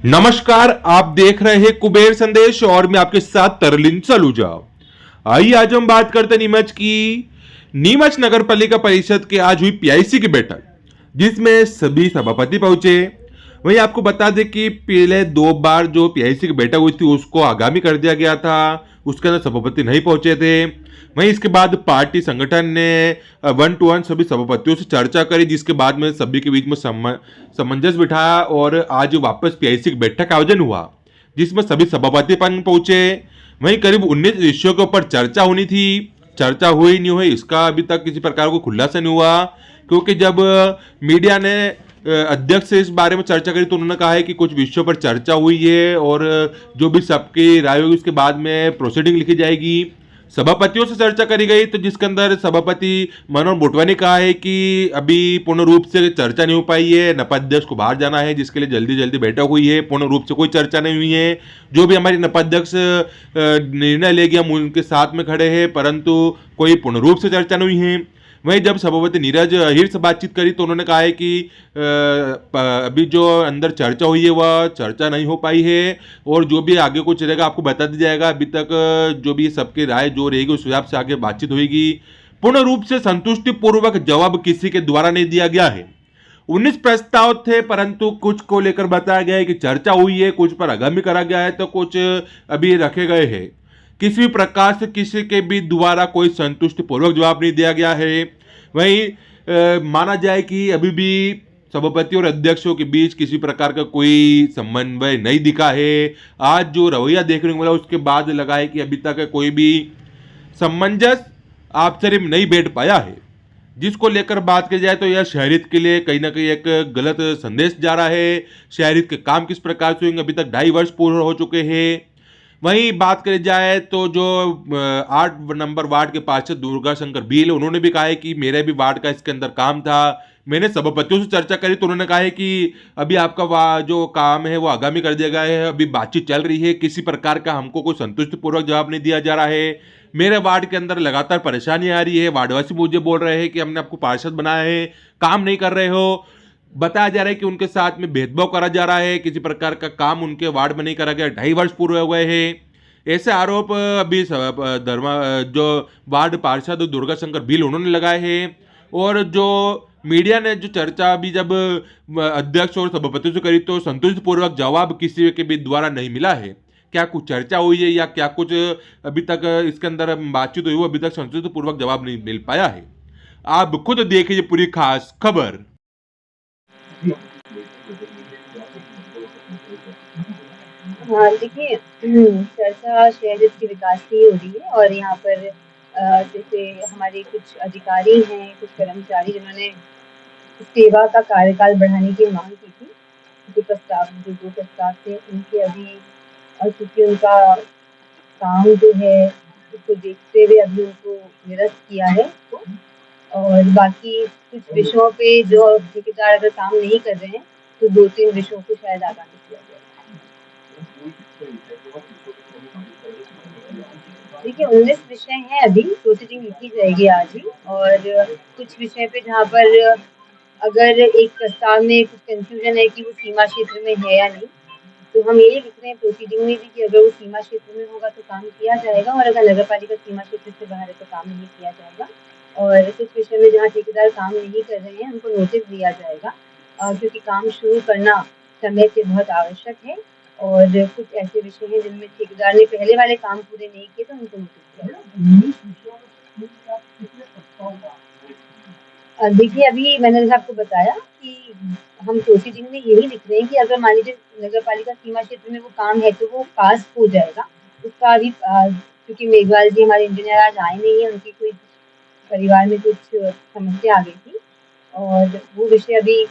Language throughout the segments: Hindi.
नमस्कार, आप देख रहे हैं कुबेर संदेश और मैं आपके साथ तरलिन सलूजा। आइए आज हम बात करते हैं नीमच की। नीमच नगर पालिका परिषद के आज हुई पीआईसी की बैठक, जिसमें सभी सभापति पहुंचे। वहीं आपको बता दें कि पहले 2 बार जो पीआईसी की बैठक हुई थी उसको आगामी कर दिया गया था, उसके अंदर सभापति नहीं पहुंचे थे। वहीं इसके बाद पार्टी संगठन ने 1-to-1 सभी सभापतियों से चर्चा करी, जिसके बाद में सभी के बीच में सामंजस्य बिठाया और आज वापस पीआईसी की बैठक का आयोजन हुआ, जिसमें सभी सभापति पहुंचे। वहीं करीब 19 विषयों के ऊपर चर्चा होनी थी। चर्चा हुई नहीं हुई इसका अभी तक किसी प्रकार को खुलासा नहीं हुआ, क्योंकि जब मीडिया ने अध्यक्ष से इस बारे में चर्चा करी तो उन्होंने कहा है कि कुछ विषयों पर चर्चा हुई है और जो भी सबकी राय होगी उसके बाद में प्रोसीडिंग लिखी जाएगी। सभापतियों से चर्चा करी गई तो जिसके अंदर सभापति मनोहर मोटवा ने कहा है कि अभी पूर्ण रूप से चर्चा नहीं हो पाई है, नपाध्यक्ष को बाहर जाना है जिसके लिए जल्दी जल्दी बैठक हुई है, पूर्ण रूप से कोई चर्चा नहीं हुई है। जो भी हमारी नपाध्यक्ष निर्णय लेगी हम उनके साथ में खड़े हैं, परंतु कोई पूर्ण रूप से चर्चा नहीं हुई है। वहीं जब सभापति नीरज अहिर से बातचीत करी तो उन्होंने कहा है कि अभी जो अंदर चर्चा हुई है वह चर्चा नहीं हो पाई है और जो भी आगे कुछ रहेगा आपको बता दिया जाएगा। अभी तक जो भी सबकी राय जो रहेगी उस हिसाब से आगे बातचीत होगी। पूर्ण रूप से संतुष्टिपूर्वक जवाब किसी के द्वारा नहीं दिया गया है। 19 प्रस्ताव थे, परंतु कुछ को लेकर बताया गया है कि चर्चा हुई है, कुछ पर आगामी करा गया है तो कुछ अभी रखे गए हैं। किसी भी प्रकार से किसी के भी द्वारा कोई संतुष्टिपूर्वक जवाब नहीं दिया गया है। वहीं माना जाए कि अभी भी सभापति और अध्यक्षों के बीच किसी प्रकार का कोई समन्वय नहीं दिखा है। आज जो रवैया देखने को मिला उसके बाद लगा है कि अभी तक कोई भी सामंजस्य आपसी में नहीं बैठ पाया है। जिसको लेकर बात की जाए तो यह शहरियत के लिए कहीं ना कहीं एक गलत संदेश जा रहा है। शहरियत के काम किस प्रकार से होंगे, अभी तक 2.5 वर्ष पूर्ण हो चुके हैं। वहीं बात करी जाए तो जो 8 नंबर वार्ड के पार्षद दुर्गा शंकर भील, उन्होंने भी कहा है कि मेरे भी वार्ड का इसके अंदर काम था। मैंने सभापतियों से चर्चा करी तो उन्होंने कहा है कि अभी आपका जो काम है वो आगामी कर दिया गया है, अभी बातचीत चल रही है, किसी प्रकार का हमको कोई संतुष्टिपूर्वक जवाब नहीं दिया जा रहा है। मेरे वार्ड के अंदर लगातार परेशानी आ रही है, वार्डवासी मुझे बोल रहे हैं कि हमने आपको पार्षद बनाया है, काम नहीं कर रहे हो। बताया जा रहा है कि उनके साथ में भेदभाव करा जा रहा है, किसी प्रकार का काम उनके वार्ड में नहीं करा गया, 2.5 वर्ष पूरे हुए हैं। ऐसे आरोप अभी जो वार्ड पार्षद दुर्गा शंकर भील उन्होंने लगाए हैं। और जो मीडिया ने जो चर्चा अभी जब अध्यक्ष और सभापति से करी तो संतुष्टिपूर्वक जवाब किसी के भी द्वारा नहीं मिला है। क्या कुछ चर्चा हुई है या क्या कुछ अभी तक इसके अंदर बातचीत हुई, वो अभी तक संतुष्टिपूर्वक जवाब नहीं मिल पाया है। आप खुद देखिए पूरी खास खबर। हाँ, देखिए चर्चा शहर के विकास की हो रही है और यहाँ पर जैसे हमारे कुछ अधिकारी हैं, कुछ कर्मचारी जिन्होंने सेवा का कार्यकाल बढ़ाने की मांग की थी। जो 2 प्रस्ताव थे उनके अभी चूँकि उनका काम जो है उसको देखते हुए अभी उनको निरस्त किया है तो। और बाकी कुछ विषयों पे जो ठेकेदार अगर काम नहीं कर रहे हैं तो 2-3 विषयों को शायद आगामी किया जाए। देखिए 19 विषय हैं, अभी प्रोसीडिंग लिखी जाएगी आज ही। और कुछ विषय पे जहाँ पर अगर एक प्रस्ताव में कुछ कंफ्यूजन है कि वो सीमा क्षेत्र में है या नहीं, तो हम ये लिख रहे हैं प्रोसीडिंग में भी कि अगर वो सीमा क्षेत्र में होगा तो काम किया जाएगा और अगर नगर पालिका सीमा क्षेत्र से बाहर है तो काम नहीं किया जाएगा। और कुछ विषय में जहाँ ठेकेदार काम नहीं कर रहे हैं उनको नोटिस दिया जाएगा, क्योंकि काम शुरू करना समय से बहुत आवश्यक है। और कुछ ऐसे विषय हैं जिनमें ठेकेदार ने पहले वाले काम पूरे नहीं किए तो उनको नोटिस दिया। देखिए अभी मैंने जैसे आपको बताया कि हम प्रोसीडिंग में यही लिख रहे हैं कि अगर मान लीजिए नगर पालिका सीमा क्षेत्र में वो काम है तो वो पास हो जाएगा। उसका अभी क्योंकि मेघवाल जी हमारे इंजीनियर आज आए नहीं है, उनकी कोई परिवार में कुछ समस्या आ गई थी और वो विषय अभी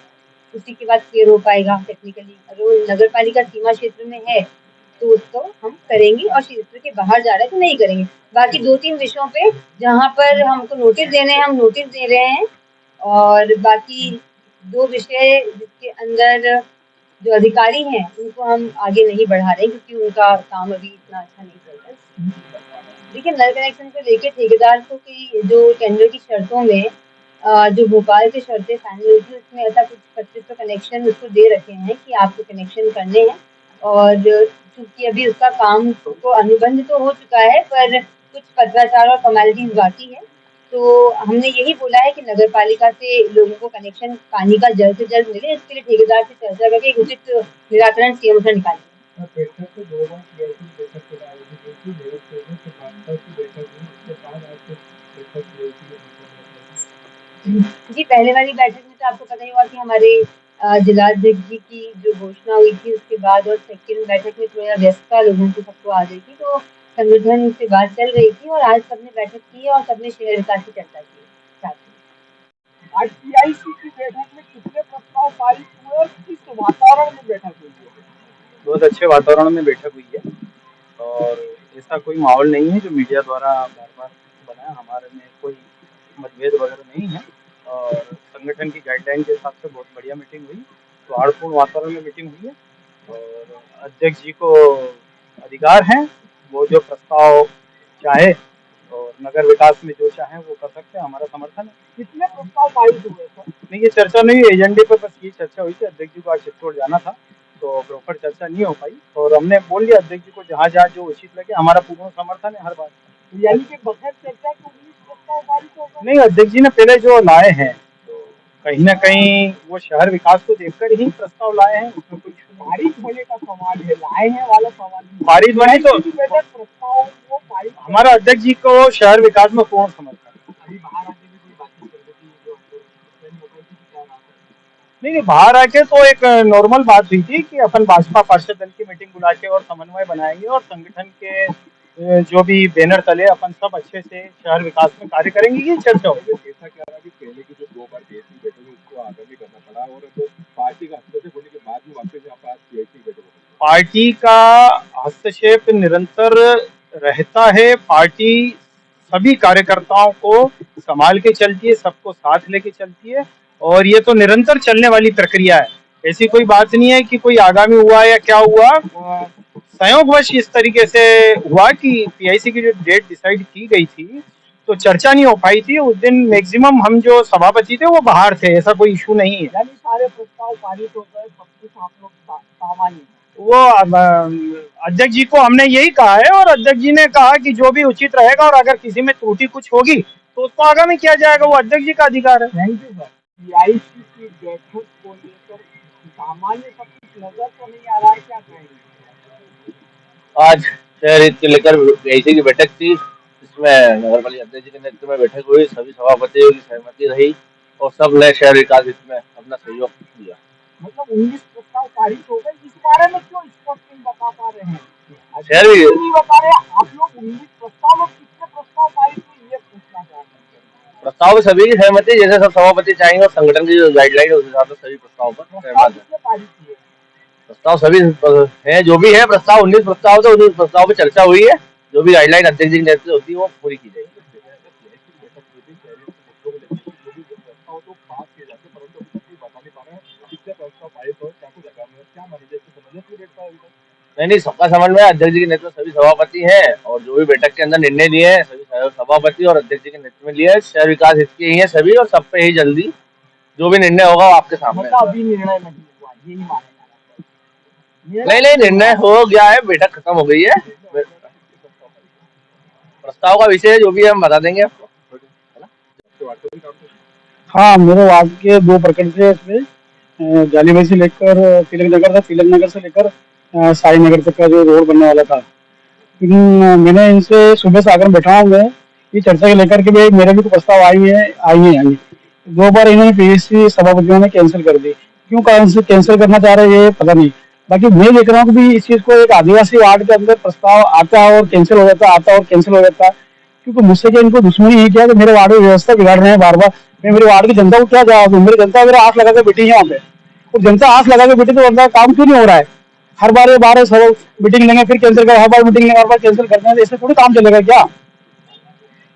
उसी के बाद क्लियर हो पाएगा टेक्निकली। अगर वो नगर पालिका सीमा क्षेत्र में है तो उसको हम करेंगे और क्षेत्र के बाहर जा रहा है तो नहीं करेंगे। बाकी 2-3 विषयों पे जहाँ पर हमको नोटिस देने हैं हम नोटिस दे रहे हैं। और बाकी 2 विषय जिसके अंदर जो अधिकारी हैं उनको हम आगे नहीं बढ़ा रहे हैं क्योंकि उनका काम अभी इतना अच्छा नहीं चल रहा है। देखिए नल कनेक्शन को लेके ठेकेदार को की जो टेंडर की शर्तों में जो भोपाल की शर्तें फाइनल हुई थी उसमें ऐसा कुछ 2500 कनेक्शन उसको दे रखे हैं कि आपको कनेक्शन करने हैं। और चूंकि अभी उसका काम को अनुबंध तो हो चुका है, पर कुछ पत्राचार और फॉर्मेलिटीज बाकी है, तो हमने यही बोला है कि नगर पालिका से लोगों को कनेक्शन पानी का जल्द से जल्द मिले। इसके लिए ठेकेदार से चर्चा करके एक उचित निराकरण सीएम से निकालेंगे। बैठक तो 2 बार पीआईसी की बैठक के बाद हुई थी, मेरठ से तो भाजपा की बैठक हुई, उसके बाद आज बैठक पीआईसी की। जी, पहले वाली बैठक में तो आपको पता ही होगा कि हमारे जिलाध्यक्ष जी की जो घोषणा हुई थी उसके बाद, और सेकंड बैठक में थोड़ा व्यस्तता लोगों को सबको आ गई थी, तो संगठन से बात चल रही थी और आज सबने बैठक की और सबने शहर विकास की चर्चा की साथ में। आज पीआईसी की बैठक में कितने प्रस्ताव पारित हुए और किस वातावरण में बैठक हुई है? बहुत अच्छे वातावरण में बैठक हुई है और ऐसा कोई माहौल नहीं है जो मीडिया द्वारा बार बार बनाया। हमारे में कोई मतभेद वगैरह नहीं है और संगठन की गाइडलाइन के हिसाब से बहुत बढ़िया मीटिंग हुई, सौहार्दपूर्ण वातावरण में मीटिंग हुई है और अध्यक्ष जी को अधिकार हैं, वो जो प्रस्ताव चाहे और नगर विकास में जो चाहे वो कर सकते हैं, हमारा समर्थन है। कितने प्रस्ताव पारित हुए सर? नहीं, ये चर्चा नहीं हुई, एजेंडे पर बस ये चर्चा हुई थी। अध्यक्ष जी को आज चित्तौड़ जाना था तो प्रॉपर चर्चा नहीं हो पाई और हमने बोल दिया अध्यक्ष जी को जहाँ जहाँ जो उचित लगे, हमारा पूर्ण समर्थन है हर बात। यानी कि बगैर चर्चा के 19 प्रस्ताव पारित हो गए? नहीं, अध्यक्ष जी ने पहले जो लाए हैं तो कहीं ना कहीं वो शहर विकास को देखकर ही प्रस्ताव लाए हैं, उसमें कुछ पारित होने का सवाल है, लाए हैं वाला सवाल नहीं। पारित होने तो प्रस्ताव वो पारित, हमारा अध्यक्ष जी को शहर विकास में पूर्ण समर्थन। अभी बाहर आके भी कोई बातचीत कर रही थी जो नहीं, बाहर आके तो एक नॉर्मल बात हुई थी कि अपन भाजपा पार्षद दल की मीटिंग बुला के और समन्वय बनाएंगे और संगठन के जो भी बैनर तले अपन सब अच्छे से शहर विकास में कार्य करेंगे, ये चर्चा होगी। ऐसा क्या रहा कि पहले की जो 2 बार पीआईसी बैठक हुई उसको आगामी करना पड़ा और तो पार्टी का हस्तक्षेप होने के बाद में वापस यहाँ पर पीआईसी बैठक हुई। पार्टी का हस्तक्षेप निरंतर रहता है, पार्टी सभी कार्यकर्ताओं को संभाल के चलती है, सबको साथ लेके चलती है और ये तो निरंतर चलने वाली प्रक्रिया है। ऐसी कोई बात नहीं है कि कोई आगामी हुआ या क्या हुआ, संयोगवश इस तरीके से हुआ कि पीआईसी की जो डेट डिसाइड की गई थी तो चर्चा नहीं हो पाई थी। उस दिन मैक्सिमम हम जो सभापति थे वो बाहर थे, ऐसा कोई इशू नहीं है। यानी सारे प्रस्ताव पारित हो गए, सब कुछ आप लोग सामान्य। वो अध्यक्ष जी को हमने यही कहा है और अध्यक्ष जी ने कहा कि जो भी उचित रहेगा और अगर किसी में त्रुटि कुछ होगी तो उसको आगामी किया जाएगा, वो अध्यक्ष जी का अधिकार है। Thank you sir. पीआईसी की बैठक को लेकर सामान्य सब कुछ नजर तो नहीं आ रहा है, क्या कहेंगे? आज शहर हित को लेकर पीआईसी की बैठक थी, इसमें नगर पालिका अध्यक्ष जी के नेतृत्व में बैठक हुई, सभी सभापतियों की सहमति रही और सब ने शहर विकास हित में अपना सहयोग दिया। मतलब 19 प्रस्ताव पारित हो गए, इस बारे में क्यों स्पष्ट नहीं बता पा रहे हैं? शहर नहीं बता रहे आप लोग। 19 प्रस्ताव में कितने प्रस्ताव पारित हुए ये पूछना चाहते हैं। प्रस्ताव सभी की सहमति, जैसे सब सभापति चाहेंगे और संगठन की जो गाइडलाइन है उस हिसाब से सभी प्रस्ताव पर सहमत है। प्रस्ताव सभी है, जो भी है प्रस्ताव 19 प्रस्ताव थे, 19 प्रस्ताव पे चर्चा हुई है, जो भी गाइडलाइन अध्यक्ष जी की नेतृत्व होती है वो पूरी की जाएगी। नहीं, सबका समन्वय, अध्यक्ष जी के नेतृत्व सभी सभापति हैं और जो भी बैठक के अंदर निर्णय लिए हैं सभी सभापति और अध्यक्ष जी के नेतृत्व में लिए हैं। शहर विकास हित के ही है सभी और सब पे ही जल्दी जो भी निर्णय होगा वो आपके सामने। अभी निर्णय नहीं हुआ, यही माने नहीं, निर्णय हो गया है, बैठक खत्म हो गई है। प्रस्ताव का विषय जो भी है हम बता देंगे आपको। हाँ, मेरे वार्ड के 2 प्रखंड थे, इसमें जालीबाई से लेकर तिलक नगर था, तिलक नगर से लेकर साई नगर तक का जो रोड बनने वाला था। लेकिन मैंने इनसे सुबह से आकर बैठा हूँ मैं ये चर्चा के लेकर के भाई मेरे भी तो प्रस्ताव आई है। 2 बार इन्होंने पीएससी सभापतियों ने कैंसिल कर दी। क्यों कैंसिल करना चाह रहे हैं ये पता नहीं। बाकी मैं देख रहा हूँ कि भी इस चीज को एक आदिवासी वार्ड के अंदर प्रस्ताव आता है और कैंसिल हो जाता, आता और कैंसिल हो जाता। क्योंकि मुझसे क्या इनको दुश्मनी ही क्या कि मेरे वार्ड में व्यवस्था बिगाड़ रहे हैं बार बार। मैं मेरे वार्ड की जनता को क्या जवाब दूं? मेरी जनता अगर आस लगा के बैठी है यहाँ पे और जनता आस लगा के बैठी तो जनता काम क्यों नहीं हो रहा है? हर बार ये बार मीटिंग लेंगे फिर कैंसिल कर, हर बार मीटिंग लेंगे हर बार कैंसिल करते हैं, ऐसे थोड़ी काम चलेगा क्या?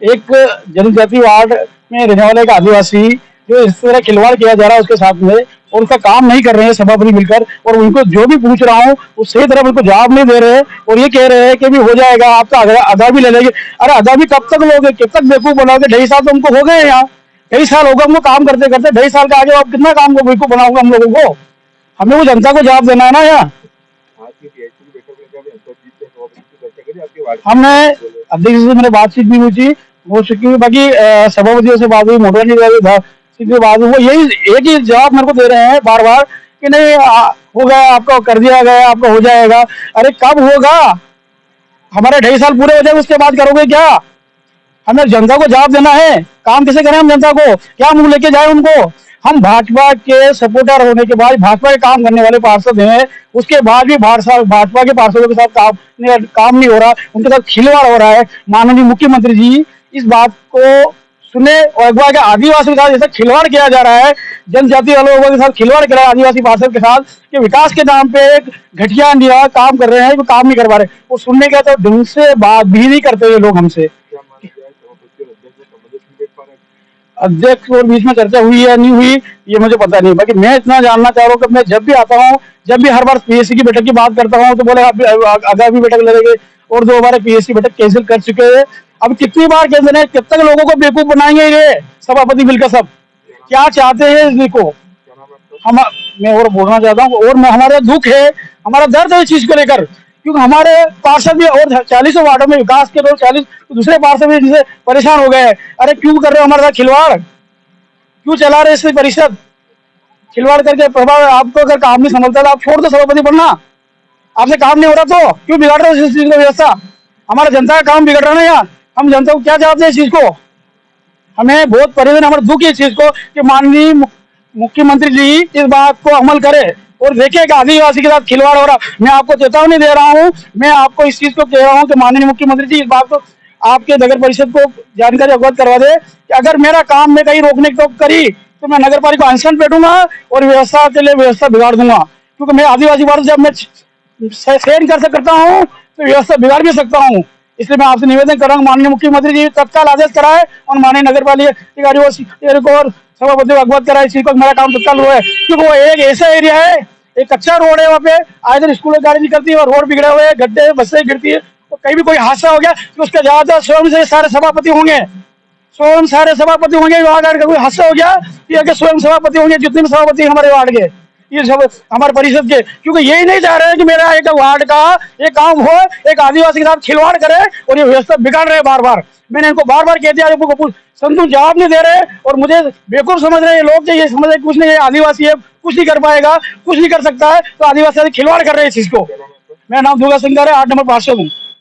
एक जनजाति वार्ड में रहने वाला एक आदिवासी जो इस तरह खिलवाड़ किया जा रहा है उसके साथ में और उनका काम नहीं कर रहे हैं सभापति मिलकर, और उनको जो भी पूछ रहा हूँ वो सही तरह उनको जवाब नहीं दे रहे और ये कह रहे हैं कि भी हो जाएगा, आपका आधा भी ले लेंगे। अरे आधा भी कब तक लोगे? कब तक बेवकूफ बनाओगे? 2.5 साल तो हमको हो गए यहाँ, 2.5 साल होगा हमको काम करते करते। 2.5 साल का आगे आप कितना काम को बेवकूफ बनाओगे हम लोगों को? हमें वो जनता को जवाब देना है ना यहाँ। संघ जी आपकी वार्ड हमने अध्यक्ष से मैंने बातचीत भी हो चुकी है, बाकी सभापतियों से बात हुई, मोटवानी से बात हुई, वो यही एक ही जवाब मेरे को दे रहे हैं बार बार कि नहीं हो गया, आपका कर दिया गया, आपका हो जाएगा। अरे कब होगा? हमारे 2.5 साल पूरे हो जाए उसके बाद करोगे क्या? हमें जनता को जवाब देना है। काम कैसे करें हम जनता को? क्या मुंह लेके जाए उनको? हम भाजपा के सपोर्टर होने के बाद, भाजपा के काम करने वाले पार्षद हैं, उसके बाद भी भाजपा के पार्षदों के साथ काम नहीं हो रहा, उनके साथ खिलवाड़ हो रहा है। माननीय मुख्यमंत्री जी इस बात को सुने और एक बार आदिवासी के साथ जैसे खिलवाड़ किया जा रहा है, जनजातीय लोगों के साथ खिलवाड़ कर रहा है आदिवासी पार्षद के साथ, कि विकास के नाम पे एक घटिया इंडिया काम कर रहे हैं, वो काम नहीं कर पा रहे, वो सुनने का तो ढंग से बात भी नहीं करते ये लोग हमसे। क्या माना जाए सभापति और अध्यक्ष में संबंध नहीं बैठ पा रहे? अध्यक्ष और बीच में चर्चा हुई या नहीं हुई ये मुझे पता नहीं, बाकी मैं इतना जानना चाह रहा हूँ कि मैं जब भी आता हूँ, जब भी हर बार पीएससी की बैठक की बात करता हूँ तो बोले आगामी बैठक लड़ेंगे, और 2 बार पीएससी बैठक कैंसिल कर चुके हैं। अब कितनी बार कैंसिल है? कितने लोगों को बेवकूफ बनाएंगे ये सभापति मिलकर? सब क्या चाहते हैं इसको? क्या नाम है आपका? मैं और बोलना चाहता हूँ, और हमारा दुख है, हमारा दर्द है इस चीज को लेकर, क्योंकि हमारे पार्षद भी और 40 वार्डों में विकास के लोग 40 दूसरे पार्षद भी जिससे परेशान हो गए हैं। अरे क्यों कर रहे हो हमारे साथ खिलवाड़? क्यों चला रहे इससे परिषद? खिलवाड़ करके प्रभाव, आपको अगर काम नहीं संभलता तो आप छोड़ दो सभापति बनना। आपसे काम नहीं हो रहा तो क्यों बिगाड़ रहे हो इस चीज को? व्यवस्था हमारा जनता का काम बिगड़ रहा है ना यार। हम जनता को क्या जवाब दें इस चीज को? हमें बहुत परेशान, हमारा दुख है इस चीज को कि माननीय मुख्यमंत्री जी इस बात को अमल करे और देखे कि आदिवासी के साथ खिलवाड़ हो रहा। मैं आपको चेतावनी दे रहा हूँ, मैं आपको इस चीज को कह रहा हूँ कि माननीय मुख्यमंत्री जी इस बात को आपके नगर परिषद को जानकारी अवगत करवा दे कि अगर मेरा काम में कहीं रोकने की करी तो मैं नगर पालिका को अनशन बैठूंगा और व्यवस्था के लिए व्यवस्था बिगाड़ दूंगा, क्योंकि मैं आदिवासी वर्ग जब मैं सहन कर सकता हूँ तो व्यवस्था बिगाड़ भी सकता हूँ। इसलिए मैं आपसे निवेदन कर रहा हूँ माननीय मुख्यमंत्री जी तत्काल आदेश कराए और माननीय नगर पालिका अधिकारियों को और सभापति को अवगत कराए इस चीज को, मेरा काम तत्काल हुआ है। क्योंकि वो एक ऐसा एरिया है, एक कच्चा रोड है, वहाँ पे आए दिन स्कूल गाड़ी निकलती है और रोड बिगड़े हुए, गड्ढे बसें गिरती है, तो कहीं भी कोई हादसा हो गया तो उसका ज्यादा स्वयं से सारे सभापति होंगे, स्वयं सारे सभापति होंगे। वार्ड का कोई हादसा हो गया ये स्वयं सभापति होंगे, जितने भी सभापति हमारे वार्ड के, ये सब हमारे परिषद के, क्योंकि यही नहीं चाह रहे हैं कि मेरा एक वार्ड का एक काम हो, एक आदिवासी के साथ खिलवाड़ करे और ये व्यवस्था बिगाड़ रहे हैं बार बार। मैंने इनको बार बार कह दिया, संतु जवाब नहीं दे रहे और मुझे बेवकूफ समझ रहे हैं लोग कि ये समझ रहे कुछ नहीं, आदिवासी है कुछ नहीं कर पाएगा, कुछ नहीं कर सकता है, तो आदिवासी खिलवाड़ कर रहे हैं इस चीज को। मेरा नाम दुर्गा सिंह है, 8 नंबर पार्षद हूँ।